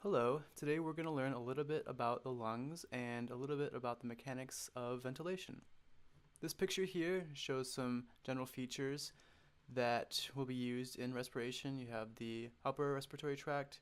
Hello, today we're going to learn a little bit about the lungs and a little bit about the mechanics of ventilation. This picture here shows some general features that will be used in respiration. You have the upper respiratory tract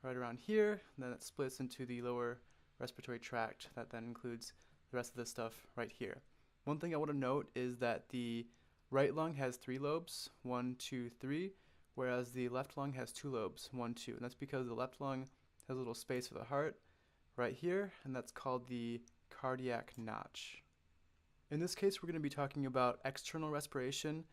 right around here, and then it splits into the lower respiratory tract that then includes the rest of this stuff right here. One thing I want to note is that the right lung has 3 lobes, 1, 2, 3, whereas the left lung has 2 lobes, 1, 2, and that's because the left lung has a little space for the heart right here, and that's called the cardiac notch. In this case, we're going to be talking about external respiration,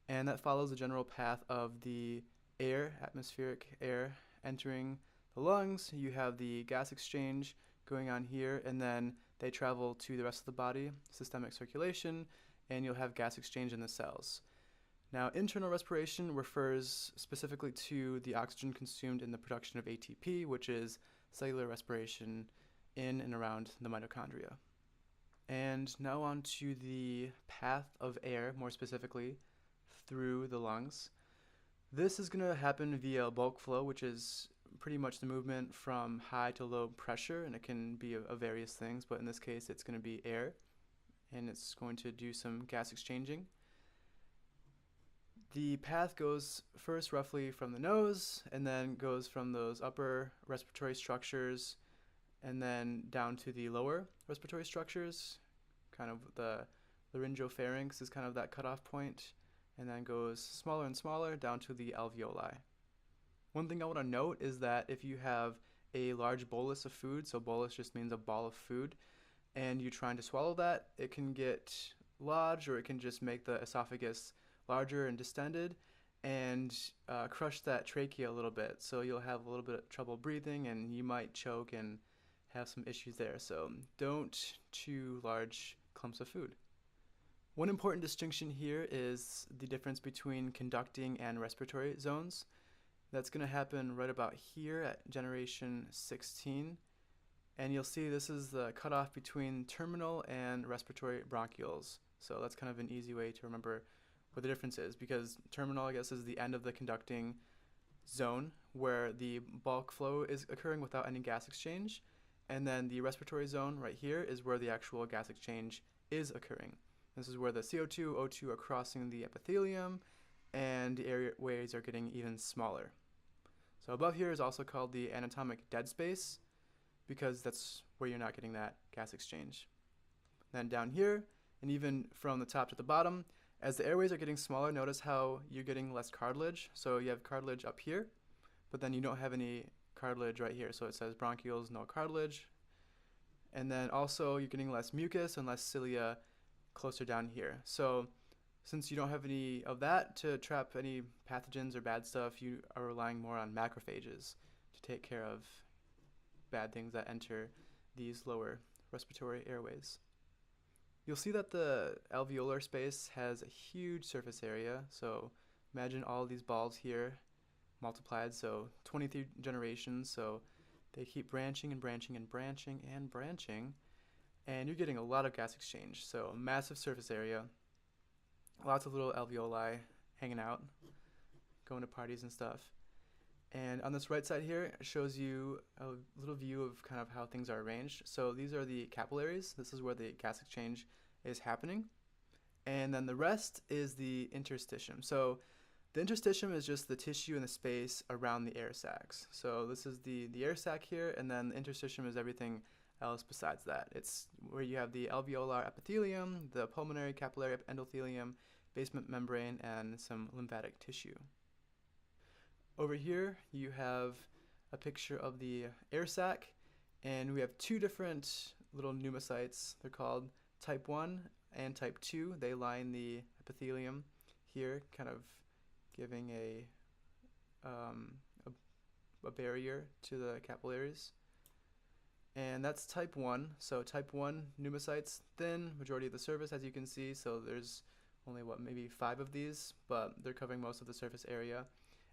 and that follows the general path of the air, atmospheric air, entering the lungs. You have the gas exchange going on here, and then they travel to the rest of the body, systemic circulation, and you'll have gas exchange in the cells. Now, internal respiration refers specifically to the oxygen consumed in the production of ATP, which is cellular respiration in and around the mitochondria. And now on to the path of air, more specifically through the lungs. This is going to happen via bulk flow, which is pretty much the movement from high to low pressure, and it can be of various things, but in this case it's going to be air, and it's going to do some gas exchanging. The path goes first roughly from the nose, and then goes from those upper respiratory structures and then down to the lower respiratory structures. Kind of the laryngopharynx is kind of that cutoff point, and then goes smaller and smaller down to the alveoli. One thing I want to note is that if you have a large bolus of food, so bolus just means a ball of food, and you're trying to swallow that, it can get lodged, or it can just make the esophagus larger and distended and crush that trachea a little bit. So you'll have a little bit of trouble breathing, and you might choke and have some issues there. So don't chew large clumps of food. One important distinction here is the difference between conducting and respiratory zones. That's going to happen right about here at generation 16. And you'll see this is the cutoff between terminal and respiratory bronchioles. So that's kind of an easy way to remember what the difference is, because terminal, I guess, is the end of the conducting zone where the bulk flow is occurring without any gas exchange, and then the respiratory zone right here is where the actual gas exchange is occurring. This is where the CO2, O2 are crossing the epithelium, and the airways are getting even smaller. So above here is also called the anatomic dead space, because that's where you're not getting that gas exchange. Then down here, and even from the top to the bottom, as the airways are getting smaller, notice how you're getting less cartilage. So you have cartilage up here, but then you don't have any cartilage right here. So it says bronchioles, no cartilage. And then also you're getting less mucus and less cilia closer down here. So since you don't have any of that to trap any pathogens or bad stuff, you are relying more on macrophages to take care of bad things that enter these lower respiratory airways. You'll see that the alveolar space has a huge surface area. So imagine all these balls here multiplied, so 23 generations. So they keep branching and branching and branching and branching, and you're getting a lot of gas exchange. So a massive surface area, lots of little alveoli hanging out, going to parties and stuff. And on this right side here, it shows you a little view of kind of how things are arranged. So these are the capillaries. This is where the gas exchange is happening. And then the rest is the interstitium. So the interstitium is just the tissue and the space around the air sacs. So this is the air sac here, and then the interstitium is everything else besides that. It's where you have the alveolar epithelium, the pulmonary capillary endothelium, basement membrane, and some lymphatic tissue. Over here you have a picture of the air sac, and we have 2 different little pneumocytes. They're called type 1 and type 2. They line the epithelium here, kind of giving a barrier to the capillaries. And that's type 1. So type 1 pneumocytes, thin, majority of the surface, as you can see. So there's only, maybe 5 of these, but they're covering most of the surface area.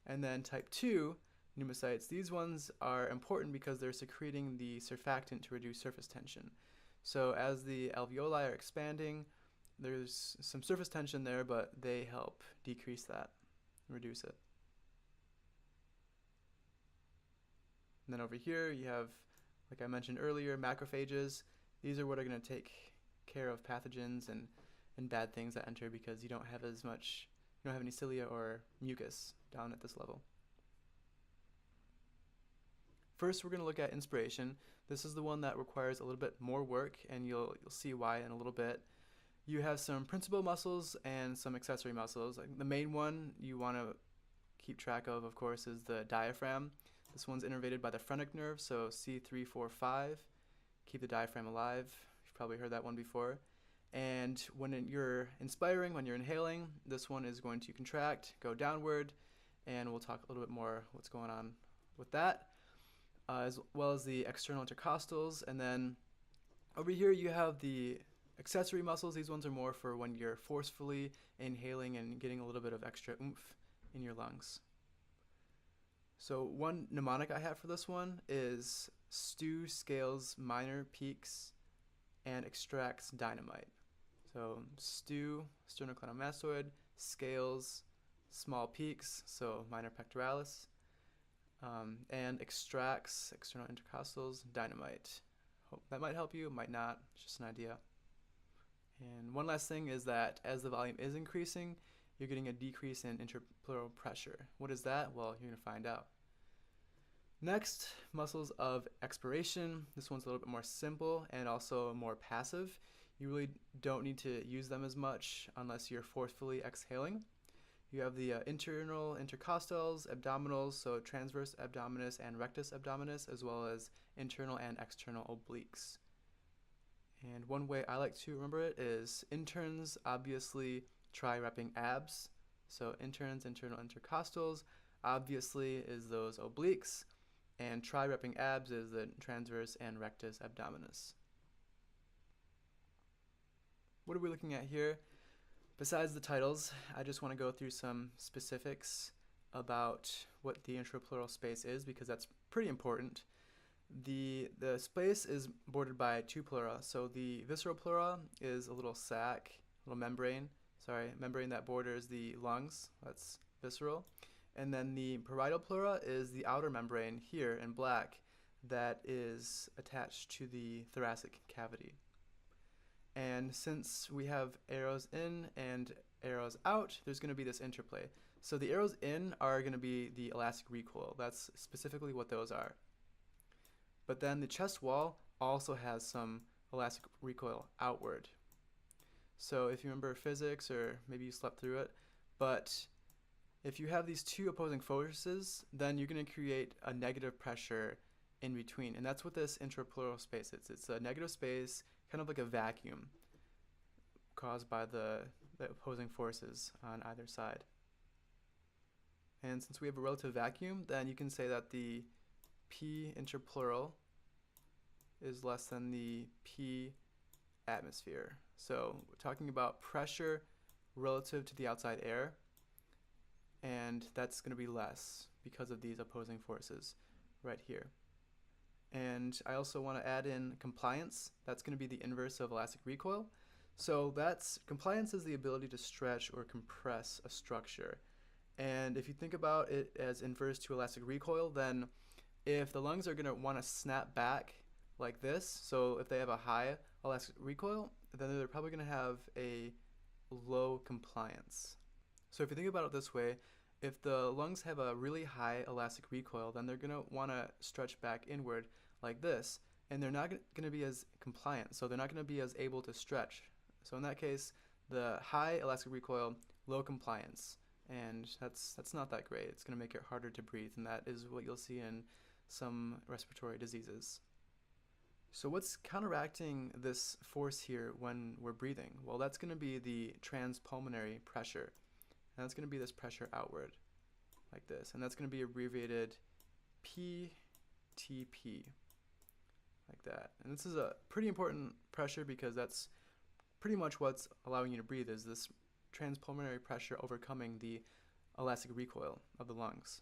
And then type 2 pneumocytes, these ones are important because they're secreting the surfactant to reduce surface tension. So as the alveoli are expanding, there's some surface tension there, but they help decrease that, reduce it. And then over here you have, like I mentioned earlier, macrophages. These are what are going to take care of pathogens and bad things that enter because you don't have any cilia or mucus down at this level. First, we're going to look at inspiration. This is the one that requires a little bit more work, and you'll see why in a little bit. You have some principal muscles and some accessory muscles. Like the main one you want to keep track of course, is the diaphragm. This one's innervated by the phrenic nerve, so C3, 4, 5. Keep the diaphragm alive. You've probably heard that one before. And when you're inspiring, when you're inhaling, this one is going to contract, go downward, and we'll talk a little bit more what's going on with that, as well as the external intercostals. And then over here you have the accessory muscles. These ones are more for when you're forcefully inhaling and getting a little bit of extra oomph in your lungs. So one mnemonic I have for this one is stew, scales, minor peaks, and extracts dynamite. So stew, sternocleidomastoid, scales, small peaks, so minor pectoralis, and extracts, external intercostals, dynamite. That might help you, might not, it's just an idea. And one last thing is that as the volume is increasing, you're getting a decrease in intrapleural pressure. What is that? Well, you're going to find out. Next, muscles of expiration. This one's a little bit more simple and also more passive. You really don't need to use them as much unless you're forcefully exhaling. You have the internal intercostals, abdominals, so transverse abdominis and rectus abdominis, as well as internal and external obliques. And one way I like to remember it is interns, obviously tri-repping abs. So interns, internal intercostals, obviously is those obliques, and tri-repping abs is the transverse and rectus abdominis. What are we looking at here? Besides the titles, I just want to go through some specifics about what the intrapleural space is, because that's pretty important. The space is bordered by two pleura. So the visceral pleura is a little sac, membrane that borders the lungs. That's visceral. And then the parietal pleura is the outer membrane here in black that is attached to the thoracic cavity. And since we have arrows in and arrows out, there's going to be this interplay. So the arrows in are going to be the elastic recoil. That's specifically what those are. But then the chest wall also has some elastic recoil outward. So if you remember physics, or maybe you slept through it, but if you have these two opposing forces, then you're going to create a negative pressure in between. And that's what this intrapleural space is. It's a negative space, kind of like a vacuum caused by the opposing forces on either side. And since we have a relative vacuum, then you can say that the P intrapleural is less than the P atmosphere. So we're talking about pressure relative to the outside air, and that's going to be less because of these opposing forces right here. And I also want to add in compliance. That's going to be the inverse of elastic recoil. So compliance is the ability to stretch or compress a structure. And if you think about it as inverse to elastic recoil, then if the lungs are going to want to snap back like this, so if they have a high elastic recoil, then they're probably going to have a low compliance. So if you think about it this way, if the lungs have a really high elastic recoil, then they're going to want to stretch back inward like this, and they're not going to be as compliant, so they're not going to be as able to stretch. So in that case, the high elastic recoil, low compliance, and that's not that great. It's going to make it harder to breathe, and that is what you'll see in some respiratory diseases. So what's counteracting this force here when we're breathing? Well, that's going to be the transpulmonary pressure. And that's going to be this pressure outward, like this. And that's going to be abbreviated PTP, like that. And this is a pretty important pressure because that's pretty much what's allowing you to breathe, is this transpulmonary pressure overcoming the elastic recoil of the lungs.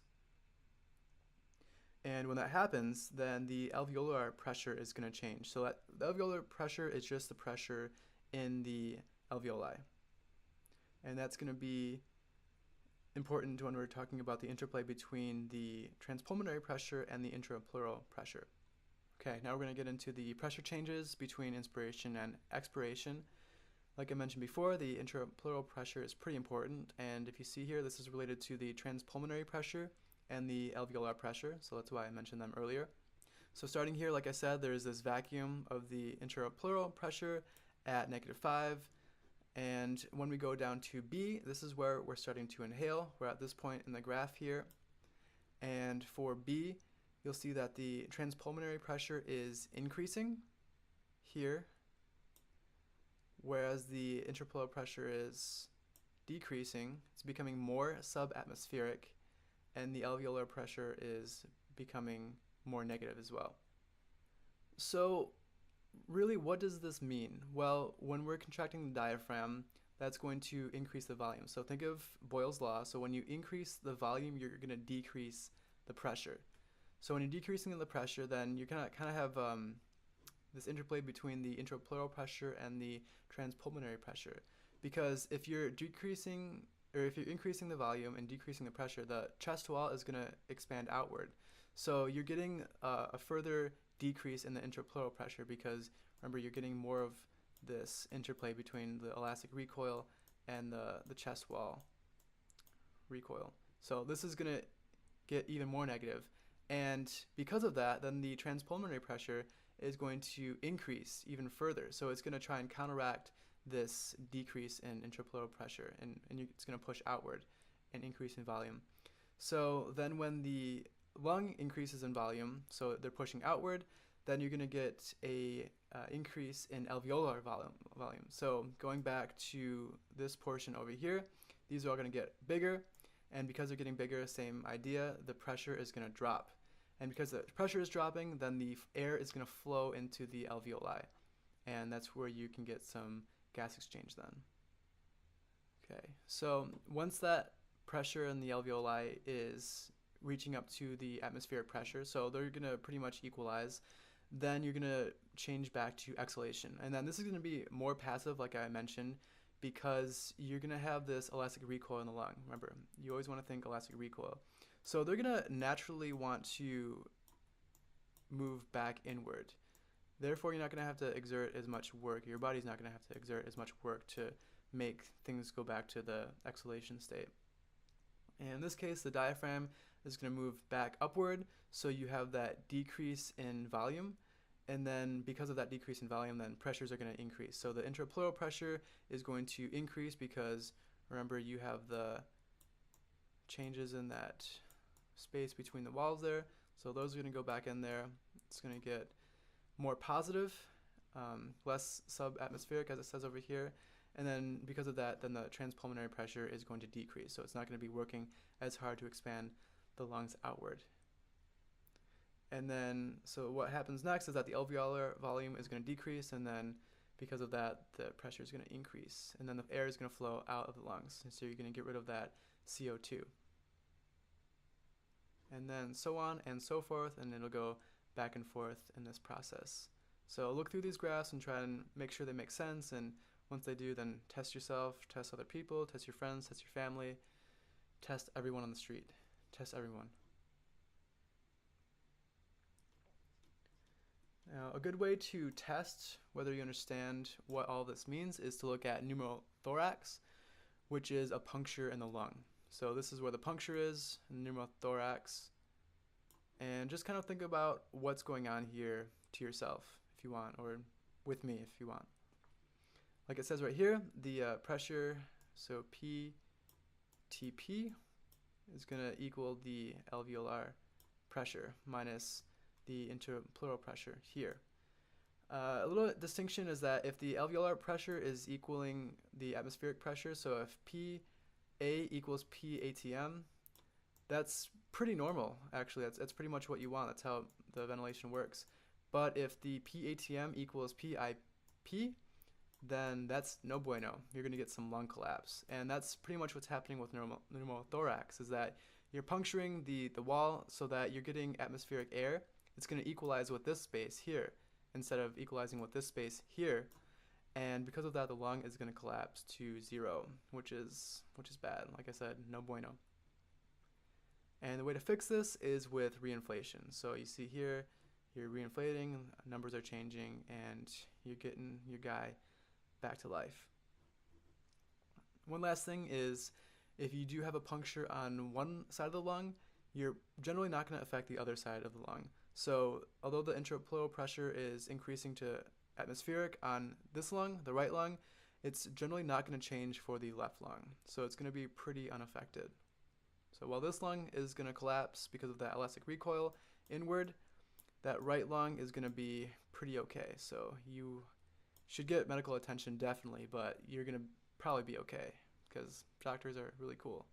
And when that happens, then the alveolar pressure is going to change. So the alveolar pressure is just the pressure in the alveoli. And that's going to be important when we're talking about the interplay between the transpulmonary pressure and the intrapleural pressure. Okay, now we're going to get into the pressure changes between inspiration and expiration. Like I mentioned before, the intrapleural pressure is pretty important, and if you see here, this is related to the transpulmonary pressure and the alveolar pressure, so that's why I mentioned them earlier. So starting here, like I said, there's this vacuum of the intrapleural pressure at -5, and when we go down to B, this is where we're starting to inhale. We're at this point in the graph here, and for B, you'll see that the transpulmonary pressure is increasing here, whereas the intrapleural pressure is decreasing. It's becoming more subatmospheric, and the alveolar pressure is becoming more negative as well. So really, what does this mean? Well, when we're contracting the diaphragm, that's going to increase the volume. So think of Boyle's law. So when you increase the volume, you're going to decrease the pressure. So when you're decreasing the pressure, then you're going to kind of have this interplay between the intrapleural pressure and the transpulmonary pressure. Because if you're increasing the volume and decreasing the pressure, the chest wall is going to expand outward. So you're getting a further decrease in the intrapleural pressure because, remember, you're getting more of this interplay between the elastic recoil and the chest wall recoil. So this is going to get even more negative. And because of that, then the transpulmonary pressure is going to increase even further. So it's going to try and counteract this decrease in intrapleural pressure, and it's going to push outward and increase in volume. So then when the lung increases in volume, so they're pushing outward, then you're going to get a increase in alveolar volume. So going back to this portion over here, these are all going to get bigger, and because they're getting bigger, same idea, the pressure is going to drop. And because the pressure is dropping, then the air is going to flow into the alveoli, and that's where you can get some gas exchange then. Okay, so once that pressure in the alveoli is reaching up to the atmospheric pressure, so they're going to pretty much equalize, then you're going to change back to exhalation. And then this is going to be more passive, like I mentioned, because you're going to have this elastic recoil in the lung. Remember, you always want to think elastic recoil. So they're going to naturally want to move back inward. Therefore, you're not going to have to exert as much work. Your body's not going to have to exert as much work to make things go back to the exhalation state. And in this case, the diaphragm is going to move back upward, so you have that decrease in volume, and then because of that decrease in volume, then pressures are going to increase. So the intrapleural pressure is going to increase because, remember, you have the changes in that space between the walls there, so those are going to go back in there. It's going to get more positive, less subatmospheric, as it says over here, and then because of that, then the transpulmonary pressure is going to decrease, so it's not going to be working as hard to expand the lungs outward. And then, so what happens next is that the alveolar volume is going to decrease, and then because of that, the pressure is going to increase, and then the air is going to flow out of the lungs, and so you're going to get rid of that CO2. And then so on and so forth, and it'll go back and forth in this process. So look through these graphs and try and make sure they make sense, and once they do, then test yourself, test other people, test your friends, test your family, test everyone on the street, test everyone. Now, a good way to test whether you understand what all this means is to look at pneumothorax, which is a puncture in the lung. So this is where the puncture is, pneumothorax, and just kind of think about what's going on here to yourself if you want, or with me if you want. Like it says right here, the pressure, so PTP is going to equal the alveolar pressure minus the intrapleural pressure here. A little distinction is that if the alveolar pressure is equaling the atmospheric pressure, so if PA equals PATM, that's pretty normal, actually. That's pretty much what you want. That's how the ventilation works. But if the PATM equals PIP, then that's no bueno. You're going to get some lung collapse. And that's pretty much what's happening with pneumothorax, is that you're puncturing the wall so that you're getting atmospheric air. It's going to equalize with this space here instead of equalizing with this space here. And because of that, the lung is going to collapse to 0, which is bad. Like I said, no bueno. And the way to fix this is with reinflation. So you see here, you're reinflating, numbers are changing, and you're getting your guy back to life. One last thing is, if you do have a puncture on one side of the lung, you're generally not going to affect the other side of the lung. So although the intrapleural pressure is increasing to atmospheric on this lung, the right lung, it's generally not going to change for the left lung. So it's going to be pretty unaffected. So while this lung is going to collapse because of that elastic recoil inward, that right lung is going to be pretty okay. So you should get medical attention definitely, but you're going to probably be okay because doctors are really cool.